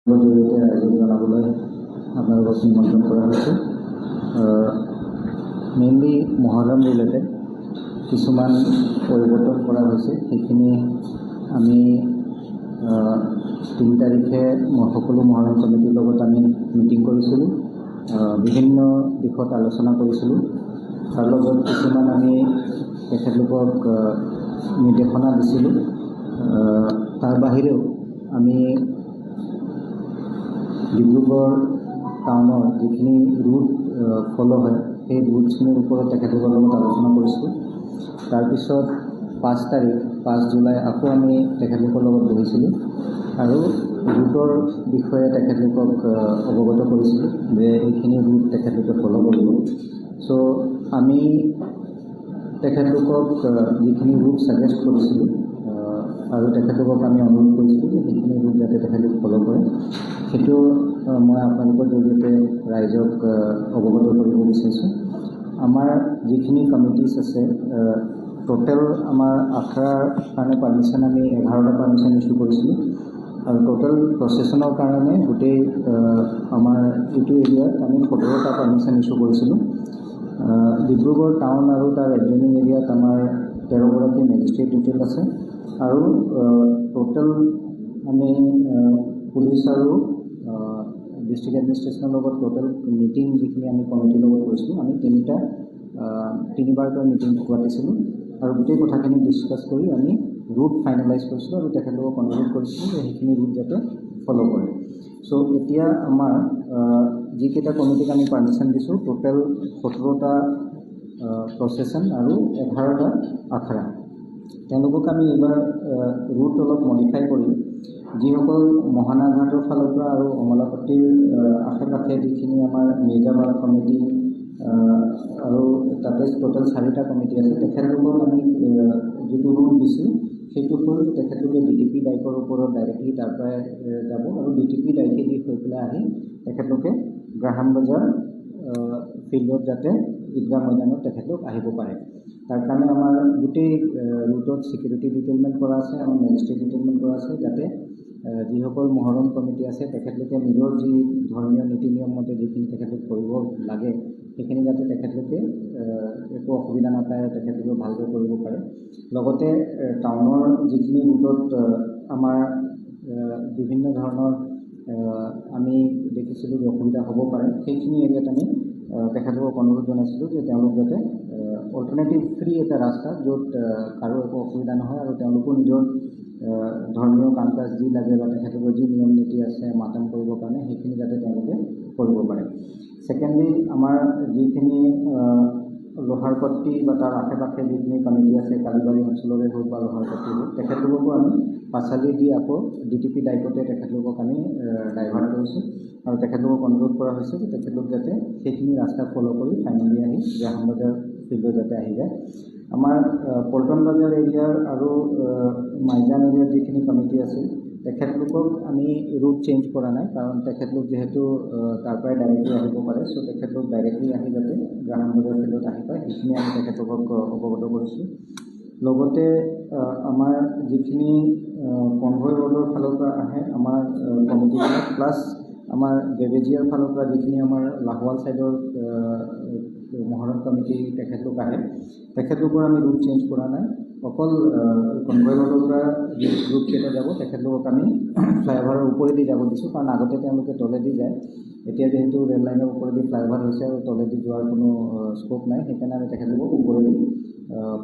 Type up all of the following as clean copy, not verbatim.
জৰিয়তে ৰাইজক জনাবলৈ আপোনালোকক নিমন্ত্ৰণ কৰা হৈছে। মেইনলি মহৰম ৰিলেটেড কিছুমান পৰিৱৰ্তন কৰা হৈছে, সেইখিনি আমি 3 তাৰিখে সকলো মহৰম কমিটিৰ লগত আমি মিটিং কৰিছিলোঁ, বিভিন্ন দিশত আলোচনা কৰিছিলোঁ। তাৰ লগত কিছুমান আমি তেখেতলোকক নিৰ্দেশনা দিছিলোঁ। তাৰ বাহিৰেও আমি ডিব্ৰুগড় টাউনৰ যিখিনি ৰুট ফ'ল' হয় সেই ৰুটছখিনিৰ ওপৰত তেখেতলোকৰ লগত আলোচনা কৰিছোঁ। তাৰপিছত 5 তাৰিখ 5 জুলাই আকৌ আমি তেখেতলোকৰ লগত বহিছিলোঁ আৰু ৰুটৰ বিষয়ে তেখেতলোকক অৱগত কৰিছিলোঁ যে এইখিনি ৰুট তেখেতলোকে ফ'ল' কৰিব। চ' আমি তেখেতলোকক যিখিনি ৰুট ছাজেষ্ট কৰিছিলোঁ আৰু তেখেতলোকক আমি অনুৰোধ কৰিছিলোঁ যে সেইখিনি ৰুট যাতে তেখেতলোকে ফ'ল' কৰে, সেইটো মই আপোনালোকৰ জৰিয়তে ৰাইজক অৱগত কৰিব বিচাৰিছোঁ। আমাৰ যিখিনি কমিটিছ আছে, টোটেল আমাৰ আখৰাৰ কাৰণে পাৰ্মিশ্যন আমি 11টা পাৰ্মিশ্যন ইছ্যু কৰিছিলোঁ আৰু টোটেল প্ৰচেশ্যনৰ কাৰণে গোটেই আমাৰ এইটো এৰিয়াত আমি 17টা পাৰ্মিশ্যন ইছ্যু কৰিছিলোঁ। ডিব্ৰুগড় টাউন আৰু তাৰ এডজইনিং এৰিয়াত আমাৰ 13গৰাকী মেজিষ্ট্ৰেট ডিটেইল আছে আৰু টোটেল আমি পুলিচ আৰু ডিষ্ট্ৰিক্ট এডমিনিষ্ট্ৰেশ্যনৰ লগত টোটেল মিটিং যিখিনি আমি কমিটিৰ লগত কৰিছিলোঁ, আমি তিনিবাৰকৈ মিটিং পাতিছিলোঁ আৰু গোটেই কথাখিনি ডিছকাছ কৰি আমি ৰুট ফাইনেলাইজ কৰিছিলোঁ আৰু তেখেতলোকক অনুৰোধ কৰিছিলোঁ যে সেইখিনি ৰুট যাতে ফ'ল' কৰে। চ' এতিয়া আমাৰ যিকেইটা কমিটিক আমি পাৰ্মিশ্যন দিছোঁ, টোটেল 17টা প্ৰচেশ্যন আৰু 11টা আখৰা। তেওঁলোকক আমি এইবাৰ ৰুট অলপ মডিফাই কৰি যিসকল মহানা ঘাটৰ ফালৰ পৰা আৰু অমলাপট্টিৰ আশে পাশে যিখিনি আমাৰ মিৰ্জাবাদ কমিটি আৰু তাতে টোটেল 4টা কমিটি আছে, তেখেতলোকক আমি যিটো ৰুট দিছোঁ সেইটো হ'ল তেখেতলোকে DTP ডাইকৰ ওপৰত ডাইৰেক্টলি তাৰ পৰাই যাব আৰু DTP ডাইকেদি হৈ পেলাই আহি তেখেতলোকে গ্ৰাহাম বজাৰ ফিল্ডত যাতে ঈদগাহ মৈদানত তেখেতলোক আহিব পাৰে। তাৰ কাৰণে আমাৰ গোটেই ৰুটত ছিকিউৰিটি ডিটেইলমেণ্ট কৰা আছে, আমাৰ মেজিষ্ট্ৰেট ডিটেইলমেণ্ট কৰা আছে, যাতে যিসকল মহৰম কমিটি আছে তেখেতলোকে নিজৰ যি ধৰ্মীয় নীতি নিয়ম মতে যিখিনি তেখেতলোক কৰিব লাগে সেইখিনি যাতে তেখেতলোকে একো অসুবিধা নাপায়, তেখেতলোকে ভালকৈ কৰিব পাৰে। লগতে টাউনৰ যিখিনি ৰুটত আমাৰ বিভিন্ন ধৰণৰ আমি দেখিছিলোঁ যে অসুবিধা হ'ব পাৰে, সেইখিনি এৰিয়াত আমি তেখেতলোকক অনুৰোধ জনাইছিলোঁ যে তেওঁলোক যাতে অল্টাৰনেটিভ ফ্ৰী এটা ৰাস্তা য'ত কাৰো একো অসুবিধা নহয় আৰু তেওঁলোকো নিজৰ ধৰ্মীয় কাম কাজ যি লাগে বা তেখেতলোকৰ যি নিয়ম নীতি আছে মাতম কৰিবৰ কাৰণে সেইখিনি যাতে তেওঁলোকে কৰিব পাৰে। ছেকেণ্ডলি, আমাৰ যিখিনি লোহাৰপট্টি বা তাৰ আশে পাশে যিখিনি কমিটি আছে, কালিবাৰী অঞ্চলৰে হওক বা লোহাৰপট্টি হওক, তেখেতলোককো আমি পাছালি দি আকৌ DTP ডাইকতে তেখেতলোকক আমি ডাইভাৰ্ট কৰিছোঁ আৰু তেখেতলোকক অনুৰোধ কৰা হৈছে যে তেখেতলোক যাতে সেইখিনি ৰাস্তা ফ'ল' কৰি ফাইনেলি আহি গ্ৰাহাম বজাৰ ফিল্ডত যাতে আহি যায়। আমাৰ পল্টন বজাৰ এৰিয়াৰ আৰু মাইজান এৰিয়াৰ যিখিনি কমিটি আছে তেখেতলোকক আমি ৰুট চেঞ্জ কৰা নাই, কাৰণ তেখেতলোক যিহেতু তাৰ পৰাই ডাইৰেক্টলি আহিব পাৰে। চ' তেখেতলোক ডাইৰেক্টলি আহি যাতে গ্ৰাহাম বজাৰ ফিল্ডত আহি পায় সেইখিনি আমি তেখেতলোকক অৱগত কৰিছোঁ। লগতে আমাৰ যিখিনি কনভয় ৰোডৰ ফালৰ পৰা আহে আমাৰ কমিটিবিলাক, প্লাছ আমাৰ বেবেজিয়াৰ ফালৰ পৰা যিখিনি আমাৰ লাহোৱাল ছাইডৰ মহৰম কমিটি তেখেতলোক আহে, তেখেতলোকৰ আমি ৰুট চেঞ্জ কৰা নাই। অকল কনভয় ৰোডৰ পৰা যি ৰুট কেইটা যাব তেখেতলোকক আমি ফ্লাইঅভাৰৰ ওপৰেদি যাব দিছোঁ, কাৰণ আগতে তেওঁলোকে তলেদি যায়। এতিয়া যিহেতু ৰেল লাইনৰ ওপৰেদি ফ্লাইঅভাৰ হৈছে আৰু তলেদি যোৱাৰ কোনো স্ক'প নাই, সেইকাৰণে আমি তেখেতলোকক ওপৰেদি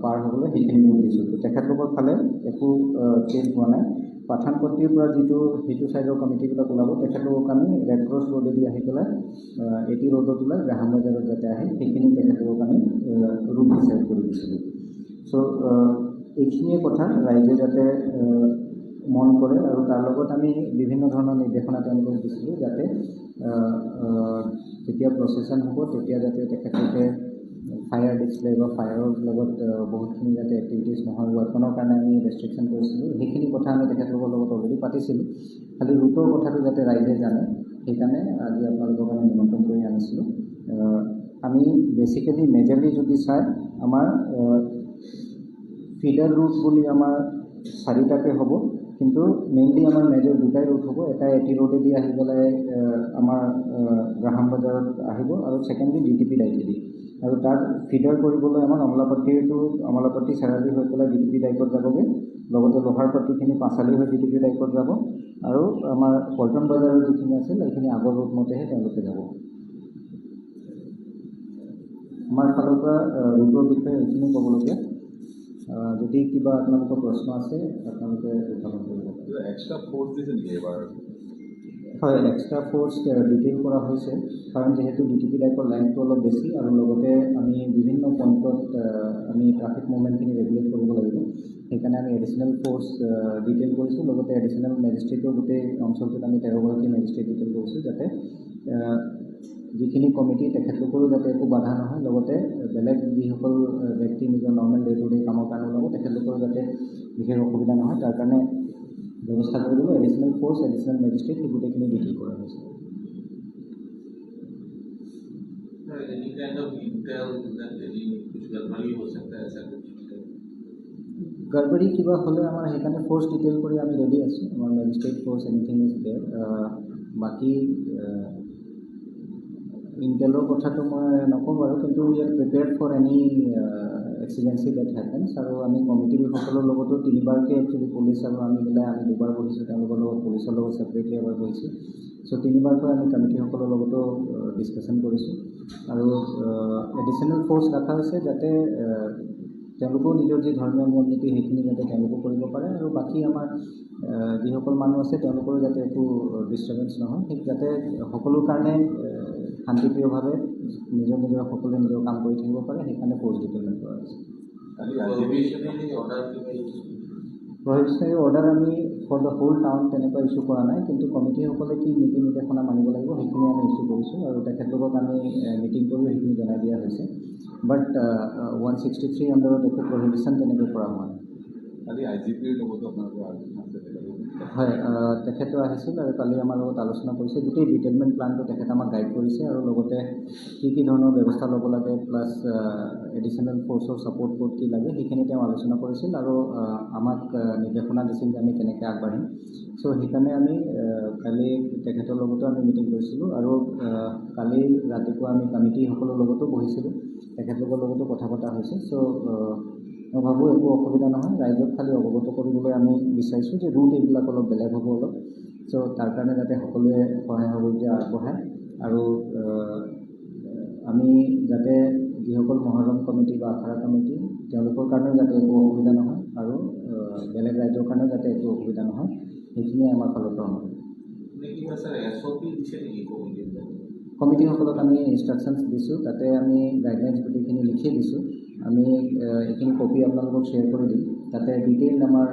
পাৰ হ'বলৈ সেইখিনি ৰুট দিছোঁ। তেখেতলোকৰ ফালে একো চেঞ্জ হোৱা নাই। পাঠানপট্টিৰ পৰা সেইটো ছাইডৰ কমিটিবিলাক ওলাব, তেখেতলোকক আমি ৰেড ক্ৰছ ৰোডেদি আহি পেলাই এটি ৰোডত ওলাই গ্ৰাহাম বজাৰত যাতে আহে সেইখিনি তেখেতলোকক আমি ৰুট ডিচাইড কৰি দিছিলোঁ। চ' এইখিনিয়ে কথা ৰাইজে যাতে মন কৰে আৰু তাৰ লগত আমি বিভিন্ন ধৰণৰ নিৰ্দেশনা তেওঁলোকক দিছিলোঁ যাতে যেতিয়া প্ৰচেশ্যন হ'ব তেতিয়া যাতে তেখেতলোকে ফায়াৰ ডিছপ্লে বা ফায়াৰৰ লগত বহুতখিনি যাতে এক্টিভিটিছ নহয়, ৱেপনৰ কাৰণে আমি ৰেষ্ট্ৰিকশ্যন কৰিছিলোঁ। সেইখিনি কথা আমি তেখেতলোকৰ লগত অলৰেডি পাতিছিলোঁ, খালি ৰুটৰ কথাটো যাতে ৰাইজে জানে সেইকাৰণে আজি আপোনালোকক আমি নিমন্ত্ৰণ কৰি আনিছিলোঁ। আমি বেচিকেলি মেজৰলি যদি চাই আমাৰ ফিডাৰ ৰুট বুলি আমাৰ 4টাকৈ হ'ব। কিন্তু মেইনলি আমাৰ মেজৰ দুটাই ৰুট হ'ব। এটা এটি ৰোডেদি আহি পেলাই আমাৰ গ্ৰাহাম বজাৰত আহিব, আৰু ছেকেণ্ডলি DTP ডাইকেদি, আৰু তাত ফিডাৰ কৰিবলৈ আমাৰ আমলাপট্টি চাৰালি হৈ পেলাই DTP ডাইকত যাবগৈ, লগতে লোহাৰপট্টিখিনি পাঁচালি হৈ DTP ডাইকত যাব, আৰু আমাৰ পল্টন বজাৰৰ যিখিনি আছিল সেইখিনি আগৰ ৰুটমতেহে তেওঁলোকে যাব। আমাৰ ফালৰ পৰা ৰুটৰ বিষয়ে এইখিনি ক'বলগীয়া। যদি কিবা আপোনালোকৰ প্ৰশ্ন আছে আপোনালোকে উত্থাপন কৰিব। এক্সট্ৰা ফ'ৰ্চ দিছে নেকি এবাৰ? হয়, এক্সট্ৰা ফ'ৰ্চ ডিটেইল কৰা হৈছে, কাৰণ যিহেতু DTP ডাইকৰ লাইনটো অলপ বেছি, আৰু লগতে আমি বিভিন্ন পইণ্টত আমি ট্ৰাফিক মুভমেণ্টখিনি ৰেগুলেট কৰিব লাগিব। সেইকাৰণে আমি এডিশ্যনেল ফ'ৰ্চ ডিটেইল কৰিছোঁ, লগতে এডিশ্যনেল মেজিষ্ট্ৰেটো গোটেই অঞ্চলটোত আমি 13গৰাকী মেজিষ্ট্ৰেট ডিটেইল কৰিছোঁ, যাতে যিখিনি কমিটি তেখেতলোকৰো যাতে একো বাধা নহয়, লগতে বেলেগ যিসকল ব্যক্তি নিজৰ নৰ্মেল ডে টু ডে কামৰ কাৰণে ওলাব তেখেতলোকৰো যাতে বিশেষ অসুবিধা নহয়, তাৰ কাৰণে ব্যৱস্থা কৰিবলৈ এডিশ্যনেল ফ'ৰ্চ, এডিশ্যনেল মেজিষ্ট্ৰেট সেই গোটেইখিনি ডিটেইল কৰা হৈছে। Any kind of intel that any गड़बड़ी हो सकता है ऐसा कुछ? गड़बड़ी किबा हले आमार हेकाने फोर्स डिटेल करी आमी रेडी आछि, आमार magistrate force anything is there. बाकी इंटेलर कथाটো মই নকওঁ বাৰু, কিন্তু we are prepared for any exigency that happens, আৰু আমি কমিটিৰ সকলৰ লগতো তিনিবাৰকৈ একচুৱেলি পুলিচ আৰু আমি মিলাই আমি দুবাৰ বহিছোঁ, তেওঁলোকৰ লগত পুলিচৰ লগত ছেপাৰেটলি এবাৰ বহিছোঁ। চ' তিনিবাৰকৈ আমি কমিটিসকলৰ লগতো ডিছকাশ্যন কৰিছোঁ, আৰু এডিশ্যনেল ফ'ৰ্চ ৰখা হৈছে যাতে তেওঁলোকেও নিজৰ যি ধৰ্মীয় নিয়ম নীতি সেইখিনি যাতে তেওঁলোকো কৰিব পাৰে, আৰু বাকী আমাৰ যিসকল মানুহ আছে তেওঁলোকৰো যাতে একো ডিষ্টাৰ্বেঞ্চ নহয়, ঠিক যাতে সকলোৰ কাৰণে শান্তিপ্ৰিয়ভাৱে নিজৰ সকলোৱে নিজৰ কাম কৰি থাকিব পাৰে, সেইকাৰণে ফ'ৰ্চ ডিটেইলমেণ্ট কৰা হৈছে। প্ৰহিবিশ্যনাৰী অৰ্ডাৰ আমি ফৰ দ্য হোল টাউন তেনেকুৱা ইছ্যু কৰা নাই, কিন্তু কমিটিসকলে কি নীতি নিৰ্দেশনা মানিব লাগিব সেইখিনি আমি ইছ্যু কৰিছোঁ, আৰু তেখেতলোকক আমি মিটিং কৰি সেইখিনি জনাই দিয়া হৈছে। বাট 163 আণ্ডাৰত একো প্ৰহিবিশ্যন তেনেকৈ কৰা হোৱা নাই। কালি IGPৰ লগতো আপোনালোকৰ হয়, তেখেতো আহিছিল আৰু কালি আমাৰ লগত আলোচনা কৰিছে, গোটেই ডিটেইলমেণ্ট প্লানটো তেখেতে আমাক গাইড কৰিছে, আৰু লগতে কি ধৰণৰ ব্যৱস্থা ল'ব লাগে, প্লাছ এডিশ্যনেল ফ'ৰ্চৰ ছাপৰ্ট ক'ত কি লাগে সেইখিনি তেওঁ আলোচনা কৰিছিল, আৰু আমাক নিৰ্দেশনা দিছিল যে আমি কেনেকৈ আগবাঢ়িম। চ' সেইকাৰণে আমি কালি তেখেতৰ লগতো আমি মিটিং কৰিছিলোঁ, আৰু কালি ৰাতিপুৱা আমি কমিটিসকলৰ লগতো বহিছিলোঁ, তেখেতলোকৰ লগতো কথা পতা হৈছে। চ' মই ভাবোঁ একো অসুবিধা নহয়, ৰাইজক খালি অৱগত কৰিবলৈ আমি বিচাৰিছোঁ যে ৰুট এইবিলাক অলপ বেলেগ হ'ব অলপ। চ' তাৰ কাৰণে যাতে সকলোৱে সহায় সহযোগিতা আগবঢ়ায়, আৰু আমি যাতে যিসকল মহৰম কমিটি বা আখাৰা কমিটি তেওঁলোকৰ কাৰণেও যাতে একো অসুবিধা নহয়, আৰু বেলেগ ৰাইজৰ কাৰণেও যাতে একো অসুবিধা নহয়, সেইখিনিয়ে আমাৰ ফালৰ পৰা হ'ব। কমিটিসকলক আমি ইনষ্ট্ৰাকশ্যনছ দিছোঁ, তাতে আমি গাইডলাইনছ গোটেইখিনি লিখি দিছোঁ। আমি এইখিনি কপি আপোনালোকক শ্বেয়াৰ কৰি দিম, তাতে ডিটেইল আমাৰ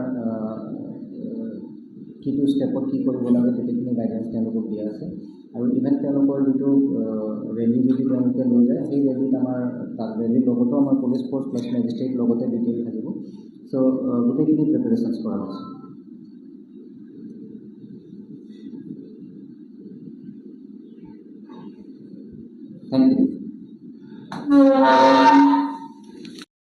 কিটো ষ্টেপত কি কৰিব লাগে গোটেইখিনি গাইডলাইনছ তেওঁলোকক দিয়া আছে, আৰু ইভেন তেওঁলোকৰ যিটো ৰেলী যদি তেওঁলোকে লৈ যায়, সেই ৰেলীত আমাৰ তাত ৰেলীৰ লগতো আমাৰ পুলিচ ফ'ৰ্চ প্লাছ মেজিষ্ট্ৰেট লগতে ডিটেইল থাকিব। চ' গোটেইখিনি প্ৰিপেৰেশ্যনছ কৰা হৈছে। Thank U.